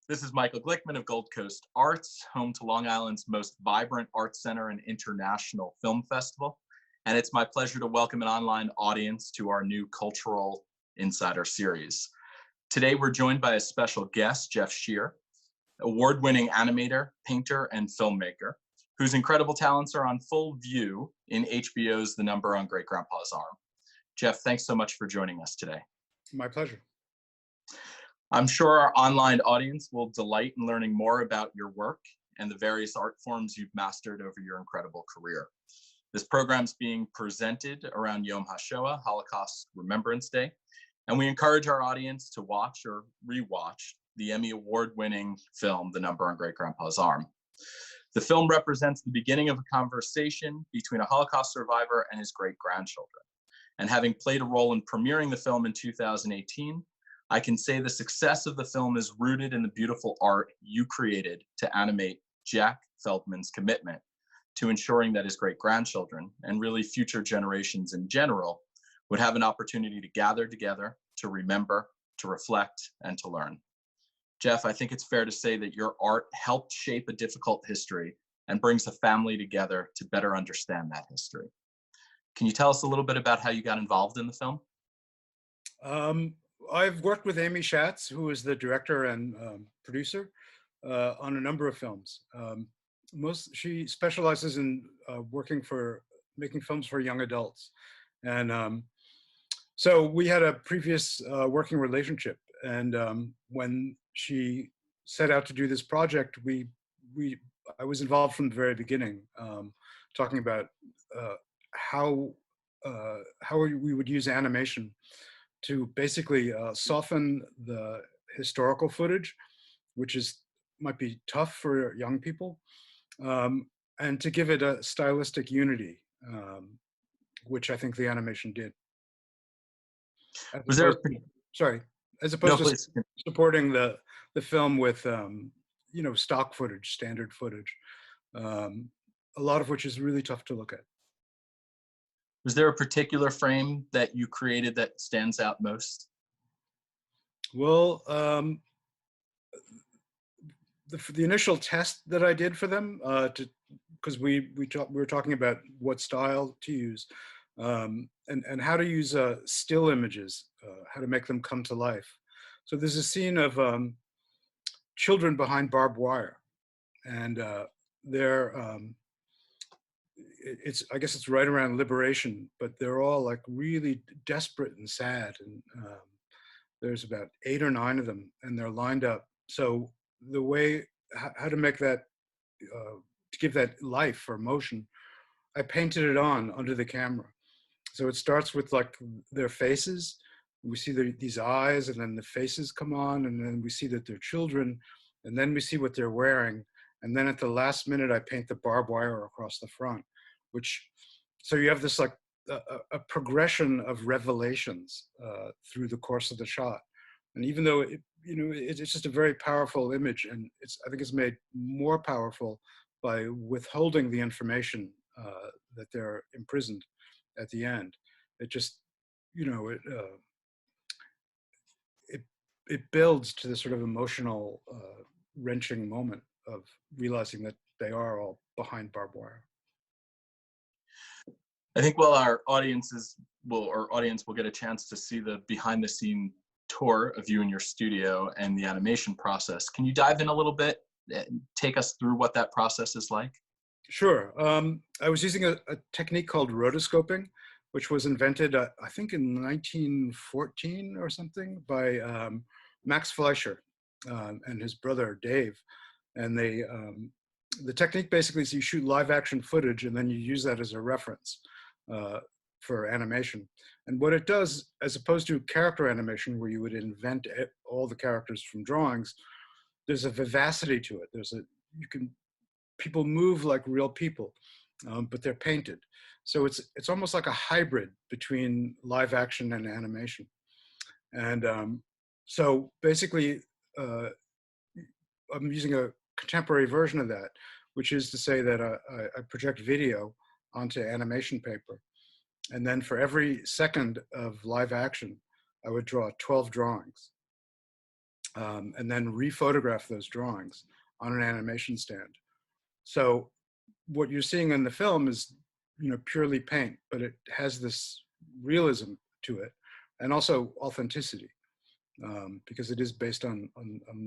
This is Michael Glickman of Gold Coast Arts, home to Long Island's most vibrant arts center and international film festival. And it's my pleasure to welcome an online audience to our new Cultural Insider series. Today, we're joined by a special guest, Jeff Scher, award-winning animator, painter, and filmmaker, whose incredible talents are on full view in HBO's The Number on Great Grandpa's Arm. Jeff, thanks so much for joining us today. My pleasure. I'm sure our online audience will delight in learning more about your work and the various art forms you've mastered over your incredible career. This program's being presented around Yom HaShoah, Holocaust Remembrance Day, and we encourage our audience to watch or rewatch the Emmy Award-winning film, The Number on Great Grandpa's Arm. The film represents the beginning of a conversation between a Holocaust survivor and his great-grandchildren. And having played a role in premiering the film in 2018, I can say the success of the film is rooted in the beautiful art you created to animate Jack Feldman's commitment to ensuring that his great-grandchildren, and really future generations in general, would have an opportunity to gather together, to remember, to reflect, and to learn. Jeff, I think it's fair to say that your art helped shape a difficult history and brings a family together to better understand that history. Can you tell us a little bit about how you got involved in the film? I've worked with Amy Schatz, who is the director and producer, on a number of films. She specializes in making films for young adults. And so we had a previous working relationship. And when she set out to do this project, I was involved from the very beginning, talking about how we would use animation to basically soften the historical footage, which might be tough for young people, and to give it a stylistic unity, which I think the animation did. As opposed to supporting the film with stock footage, standard footage, a lot of which is really tough to look at. Was there a particular frame that you created that stands out most? Well, the initial test that I did for them, because we were talking about what style to use, and how to use still images, how to make them come to life. So there's a scene of children behind barbed wire, and I guess it's right around liberation, but they're all like really desperate and sad. And there's about 8 or 9 of them, and they're lined up. So the way, how to make that, to give that life or motion, I painted it on under the camera. So it starts with like their faces. We see these eyes, and then the faces come on, and then we see that they're children, and then we see what they're wearing. And then at the last minute, I paint the barbed wire across the front. So you have this like a progression of revelations through the course of the shot. And even though it's just a very powerful image, and I think it's made more powerful by withholding the information that they're imprisoned at the end. It just, it builds to this sort of emotional, wrenching moment of realizing that they are all behind barbed wire. I think while our audience will get a chance to see the behind-the-scene tour of you in your studio and the animation process. Can you dive in a little bit and take us through what that process is like? Sure. I was using a technique called rotoscoping, which was invented, I think, in 1914 or something by Max Fleischer and his brother Dave. And the technique basically is you shoot live action footage and then you use that as a reference for animation. And what it does, as opposed to character animation where you would invent all the characters from drawings, there's a vivacity to it. People move like real people, but they're painted. So it's almost like a hybrid between live action and animation. And so basically, I'm using a contemporary version of that, which is to say that I project video onto animation paper. And then for every second of live action, I would draw 12 drawings. and then rephotograph those drawings on an animation stand. So what you're seeing in the film is, purely paint, but it has this realism to it, and also authenticity, because it is based on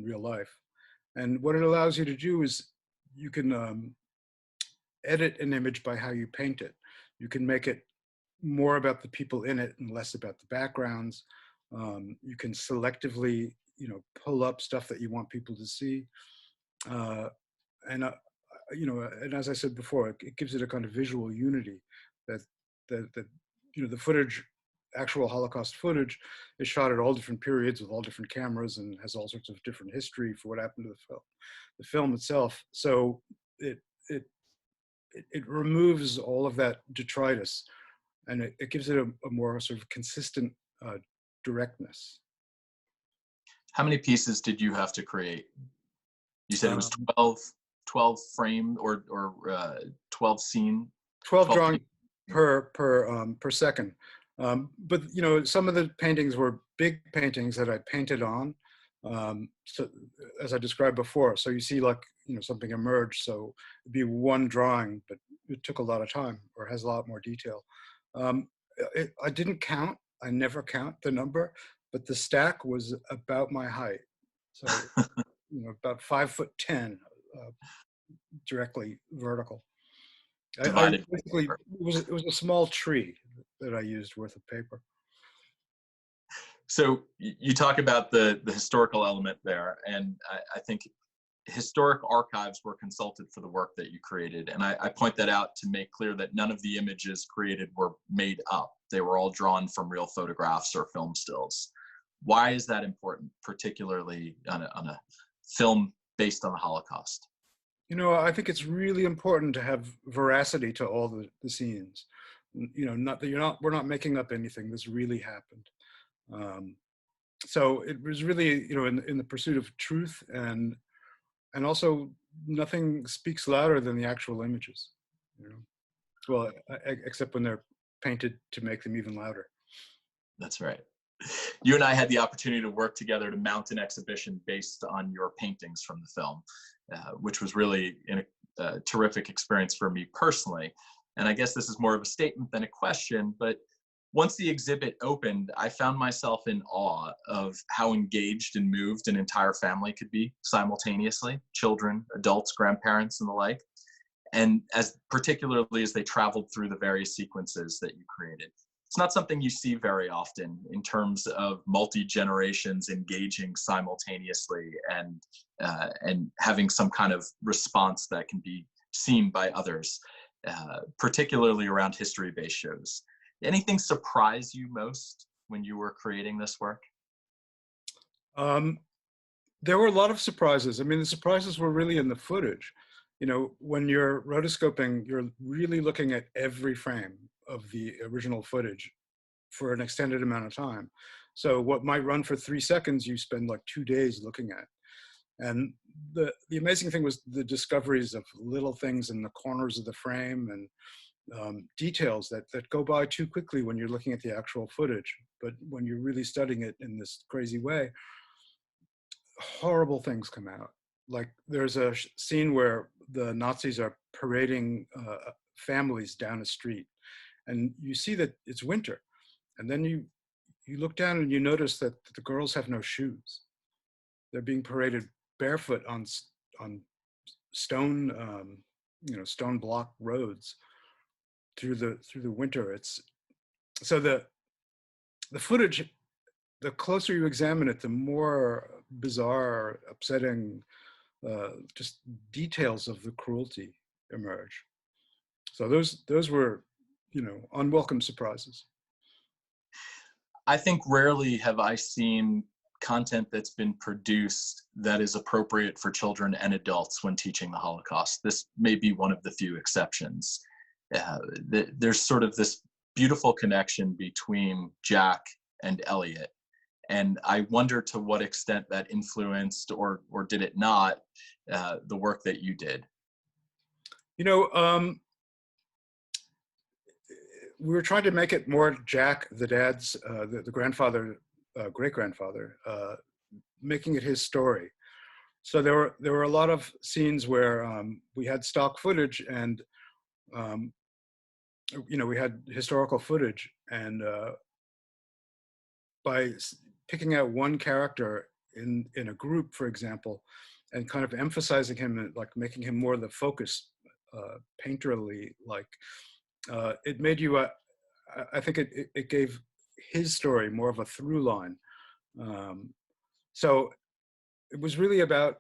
real life. And what it allows you to do is you can edit an image by how you paint it. You can make it more about the people in it and less about the backgrounds. You can selectively, pull up stuff that you want people to see. Uh, and and as I said before, it gives it a kind of visual unity that that the footage, actual Holocaust footage, is shot at all different periods with all different cameras and has all sorts of different history for what happened to the film itself. So it it it removes all of that detritus, and it gives it a more sort of consistent directness. How many pieces did you have to create? You said it was Um, 12 frame or 12 scene, 12 12 drawings paint. per second. But some of the paintings were big paintings that I painted on. So as I described before, so you see like something emerge. So it'd be one drawing, but it took a lot of time, or has a lot more detail. Um, I didn't count. I never count the number, but the stack was about my height. So about 5'10", uh, directly vertical. I Divided by basically, paper. it was a small tree that I used worth of paper. So you talk about the historical element there, and I think historic archives were consulted for the work that you created. And I point that out to make clear that none of the images created were made up. They were all drawn from real photographs or film stills. Why is that important, particularly on a film based on the Holocaust? I think it's really important to have veracity to all the scenes. Not that we're not making up anything. This really happened. Um, so it was really, in the pursuit of truth, and also nothing speaks louder than the actual images. You know, well, except when they're painted to make them even louder. That's right. You and I had the opportunity to work together to mount an exhibition based on your paintings from the film, which was really a terrific experience for me personally. And I guess this is more of a statement than a question, but once the exhibit opened, I found myself in awe of how engaged and moved an entire family could be simultaneously, children, adults, grandparents, and the like. And as particularly as they traveled through the various sequences that you created. It's not something you see very often in terms of multi-generations engaging simultaneously and having some kind of response that can be seen by others, particularly around history-based shows. Anything surprise you most when you were creating this work? Um, there were a lot of surprises. I mean, the surprises were really in the footage. When you're rotoscoping, you're really looking at every frame of the original footage for an extended amount of time. So what might run for 3 seconds, you spend like 2 days looking at. And the amazing thing was the discoveries of little things in the corners of the frame, and details that go by too quickly when you're looking at the actual footage. But when you're really studying it in this crazy way, horrible things come out. Like there's a scene where the Nazis are parading families down a street, and you see that it's winter, and then you look down and you notice that the girls have no shoes. They're being paraded barefoot on stone, stone block roads through the winter. It's so the footage, the closer you examine it, the more bizarre, upsetting, just details of the cruelty emerge. So those were, unwelcome surprises. I think rarely have I seen content that's been produced that is appropriate for children and adults when teaching the Holocaust. This may be one of the few exceptions. There's sort of this beautiful connection between Jack and Elliot. And I wonder to what extent that influenced, or did it not, the work that you did. We were trying to make it more Jack, the dad's, the grandfather, great grandfather, making it his story. So there were a lot of scenes where we had stock footage, and um, we had historical footage, and by picking out one character in a group, for example, and kind of emphasizing him, and like making him more the focus, painterly, like it made you. I think it gave his story more of a through line. So it was really about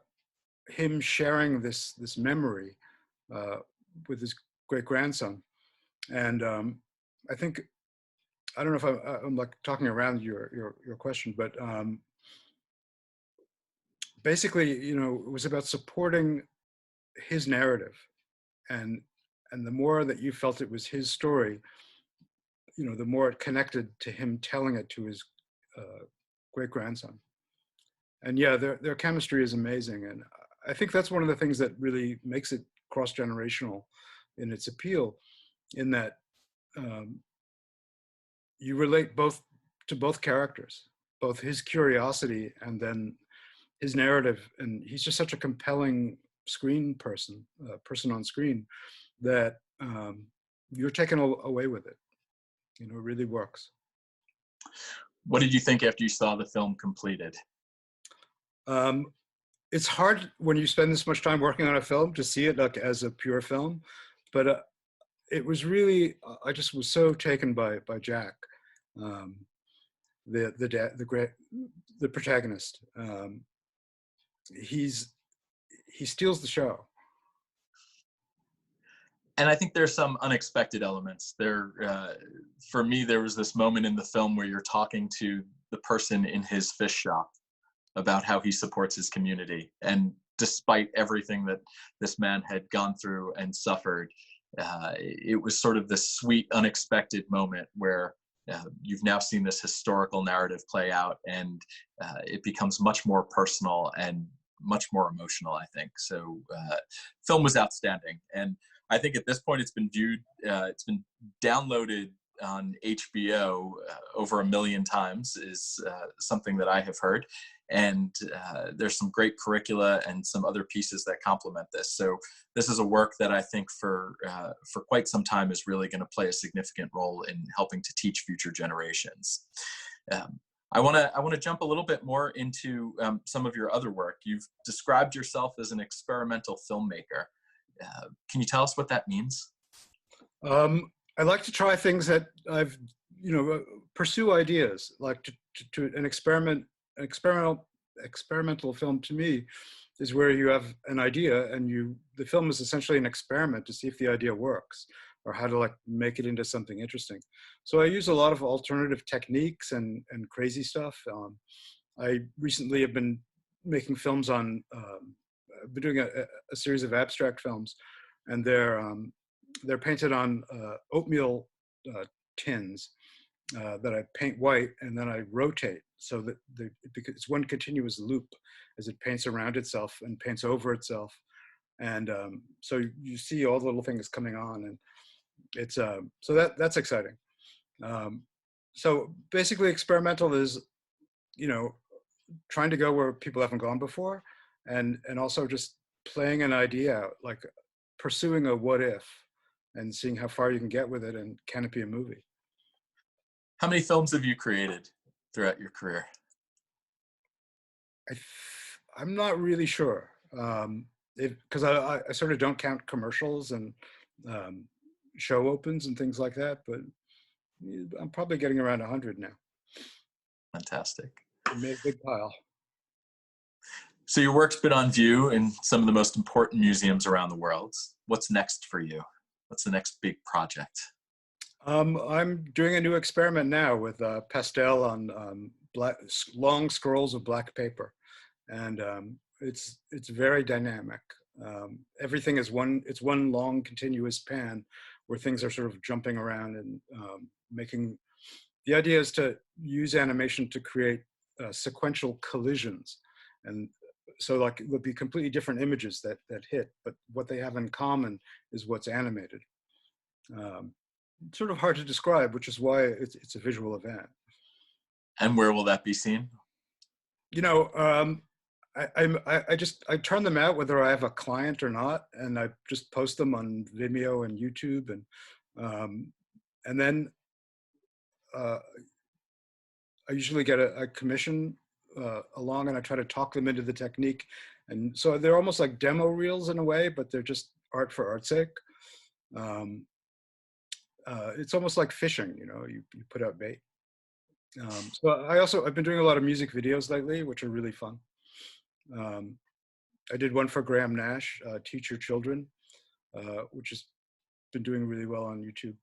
him sharing this memory uh, with his great grandson, and I think I don't know if I'm like talking around your question, but basically, it was about supporting his narrative, and the more that you felt it was his story, the more it connected to him telling it to his great grandson. And yeah, their chemistry is amazing, and I think that's one of the things that really makes it cross generational in its appeal, in that um, you relate to both characters, both his curiosity and then his narrative, and he's just such a compelling screen person on screen, that you're taken away with it. It really works. What did you think after you saw the film completed? It's hard when you spend this much time working on a film to see it like as a pure film, but it was really, I just was so taken by Jack, um, the protagonist. He steals the show. And I think there's some unexpected elements there. For me, there was this moment in the film where you're talking to the person in his fish shop about how he supports his community. And despite everything that this man had gone through and suffered, it was sort of this sweet, unexpected moment where you've now seen this historical narrative play out, and it becomes much more personal and much more emotional, I think. So film was outstanding. And I think at this point it's been viewed, it's been downloaded on HBO over 1 million times, is something that I have heard. And there's some great curricula and some other pieces that complement this. So this is a work that I think for quite some time is really going to play a significant role in helping to teach future generations. I want to jump a little bit more into some of your other work. You've described yourself as an experimental filmmaker. Can you tell us what that means? I like to try things that pursue ideas, like to an experimental film to me is where you have an idea, and the film is essentially an experiment to see if the idea works, or how to like make it into something interesting. So I use a lot of alternative techniques and crazy stuff. I recently have been making films on, I've been doing a series of abstract films, and they're painted on oatmeal tins that I paint white, and then I rotate so that because it's one continuous loop as it paints around itself and paints over itself. And so you see all the little things coming on, and it's so that's exciting. So basically experimental is, trying to go where people haven't gone before, and also just playing an idea out, like pursuing a what if and seeing how far you can get with it, and can it be a movie. How many films have you created throughout your career? I'm not really sure, because I sort of don't count commercials and show opens and things like that, but I'm probably getting around 100 now. Fantastic. I made a big pile. So your work's been on view in some of the most important museums around the world. What's next for you? What's the next big project? I'm doing a new experiment now with pastel on long scrolls of black paper, and it's very dynamic. Everything is it's one long continuous pan where things are sort of jumping around and making. The idea is to use animation to create sequential collisions, and so like there'll be completely different images that hit, but what they have in common is what's animated. It's sort of hard to describe, which is why it's a visual event. And where will that be seen? You know, I turn them out whether I have a client or not, and I just post them on Vimeo and YouTube, um, and then uh, I usually get a commission along, and I try to talk them into the technique. And so they're almost like demo reels in a way, but they're just art for art's sake. Um, it's almost like fishing, you know, you put out bait. So I've been doing a lot of music videos lately, which are really fun. Um, I did one for Graham Nash, Teach Your Children, which has been doing really well on YouTube.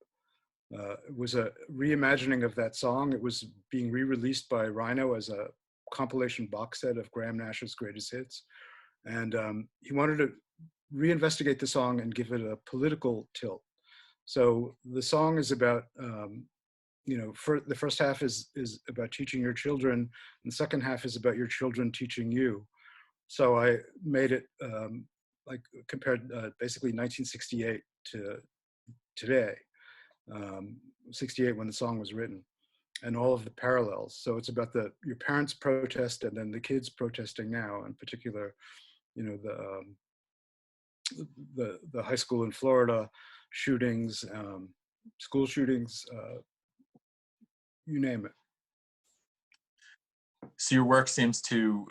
It was a reimagining of that song. It was being re-released by Rhino as a compilation box set of Graham Nash's greatest hits. And he wanted to reinvestigate the song and give it a political tilt. So the song is about, you know, the first half is about teaching your children, and the second half is about your children teaching you. So I made it like compared basically 1968 to today, 68 when the song was written, and all of the parallels. So it's about your parents' protest and then the kids protesting now, in particular, you know, the high school in Florida shootings, school shootings, you name it. So your work seems to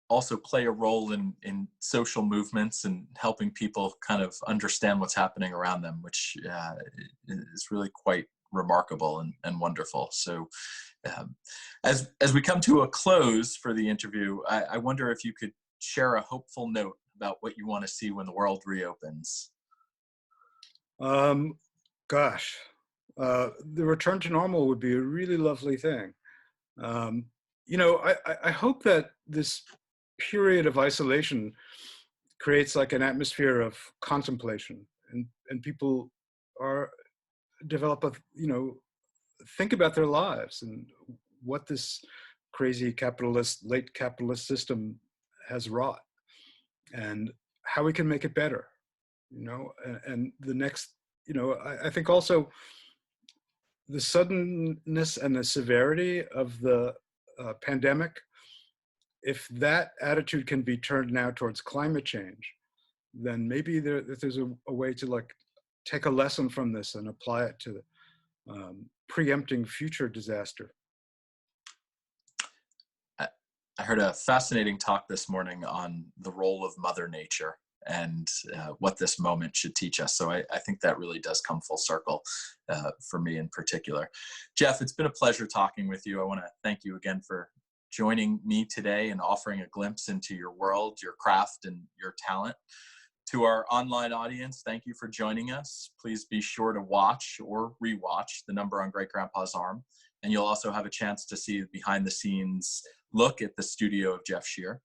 also play a role in social movements and helping people kind of understand what's happening around them, which is really quite remarkable and wonderful. So as we come to a close for the interview, I wonder if you could share a hopeful note about what you want to see when the world reopens. Gosh, the return to normal would be a really lovely thing. You know, I hope that this period of isolation creates like an atmosphere of contemplation, and people develop a, you know, think about their lives and what this crazy late capitalist system has wrought and how we can make it better, you know. And the next, you know, I think also the suddenness and the severity of the pandemic, if that attitude can be turned now towards climate change, then maybe there's a way to like take a lesson from this and apply it to preempting future disaster. I heard a fascinating talk this morning on the role of Mother Nature and what this moment should teach us. So I think that really does come full circle for me in particular. Jeff, it's been a pleasure talking with you. I want to thank you again for joining me today and offering a glimpse into your world, your craft, and your talent. To our online audience, thank you for joining us. Please be sure to watch or rewatch The Number on Great Grandpa's Arm, and you'll also have a chance to see the behind-the-scenes look at the studio of Jeff Scher.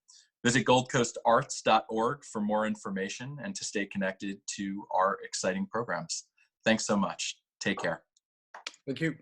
Visit goldcoastarts.org for more information and to stay connected to our exciting programs. Thanks so much. Take care. Thank you.